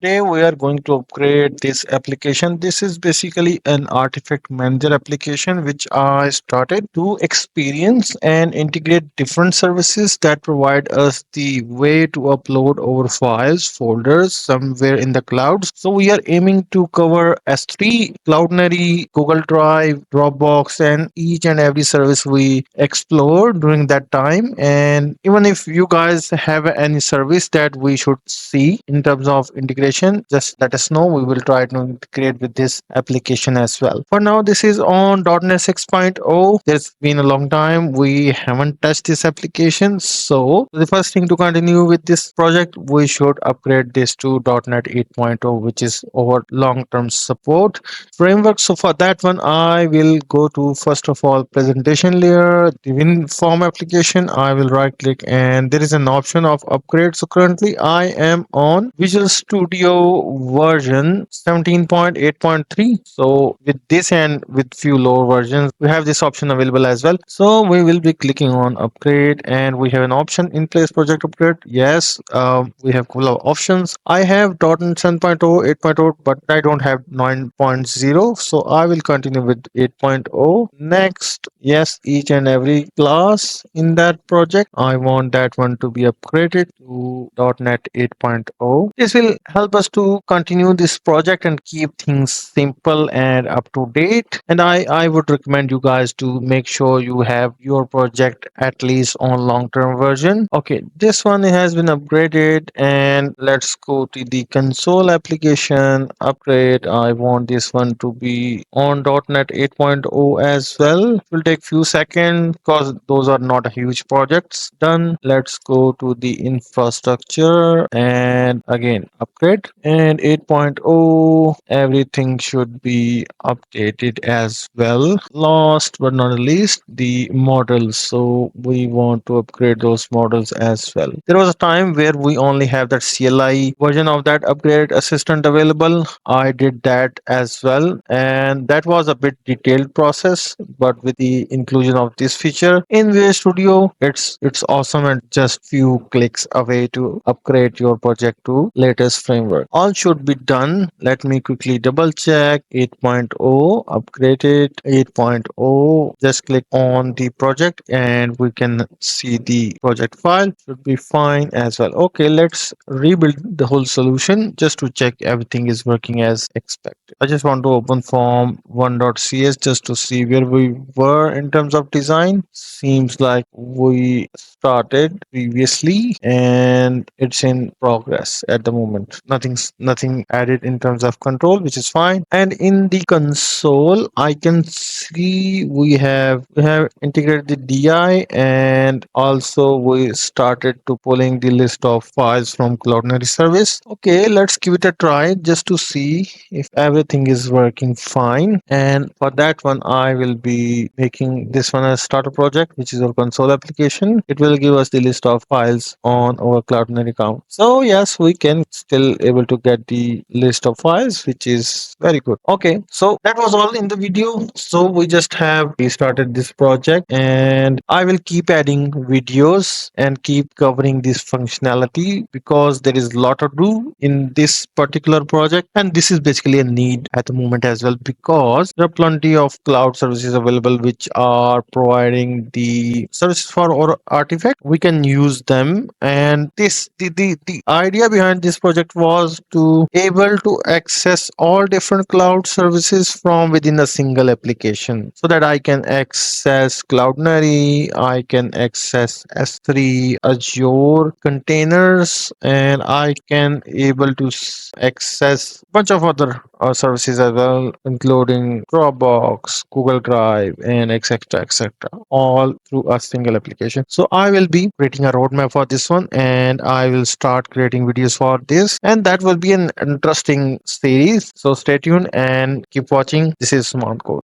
Today we are going to upgrade this application. This is basically an artifact manager application which I started to experience and integrate different services that provide us the way to upload our files, folders somewhere in the clouds. So we are aiming to cover S3, Cloudinary, Google Drive, Dropbox, and each and every service we explore during that time. And even if you guys have any service that we should see in terms of integration, just let us know. We will try to integrate with this application as well. For now, this is on .NET 6.0. It's been a long time. We haven't touched this application. So the first thing to continue with this project, we should upgrade this to .NET 8.0, which is our long-term support framework. So for that one, I will go to first of all presentation layer, the WinForm application. I will right click and there is an option of upgrade. So currently I am on Visual Studio version 17.8.3. So with this and with few lower versions, we have this option available as well. So we will be clicking on upgrade and we have an option in place project upgrade. Yes, we have couple of options. I have .NET 7.0, 8.0, but I don't have 9.0. So I will continue with 8.0. Next, yes, each and every class in that project, I want that one to be upgraded to .NET 8.0. This will help us to continue this project and keep things simple and up to date. And I would recommend you guys to make sure you have your project at least on long-term version. Okay, this one has been upgraded and let's go to the console application upgrade. I want this one to be on .NET 8.0 as well. It will take few seconds because those are not huge projects. Done. Let's go to the infrastructure and again upgrade and 8.0. Everything should be updated as well. Last but not least, the models. So we want to upgrade those models as well. There was a time where we only have that CLI version of that upgrade assistant available. I did that as well, and that was a bit detailed process. But with the inclusion of this feature in Visual Studio, it's awesome and just few clicks away to upgrade your project to latest framework. All should be done. Let me quickly double check. 8.0 upgraded. 8.0. Just click on the project and we can see the project file. Should be fine as well. Okay, let's rebuild the whole solution just to check everything is working as expected. I just want to open form 1.cs just to see where we were in terms of design. Seems like we started previously and it's in progress at the moment. Nothing added in terms of control, which is fine. And in the console, I can see we have integrated the DI and also we started to pulling the list of files from Cloudinary service. Okay, let's give it a try just to see if everything is working fine. And for that one, I will be making this one as starter project, which is our console application. It will give us the list of files on our Cloudinary account. So yes, we can still able to get the list of files, which is very good. Okay, so that was all in the video. So we just have restarted this project and I will keep adding videos and keep covering this functionality because there is a lot to do in this particular project, and this is basically a need at the moment as well because there are plenty of cloud services available which are providing the services for our artifact. We can use them, and the idea behind this project was to able to access all different cloud services from within a single application so that I can access Cloudinary, I can access S3, Azure containers, and I can able to access bunch of other services as well, including Dropbox, Google Drive, and etc. etc. All through a single application. So I will be creating a roadmap for this one, and I will start creating videos for this, and that will be an interesting series. So stay tuned and keep watching. This is Smart Code.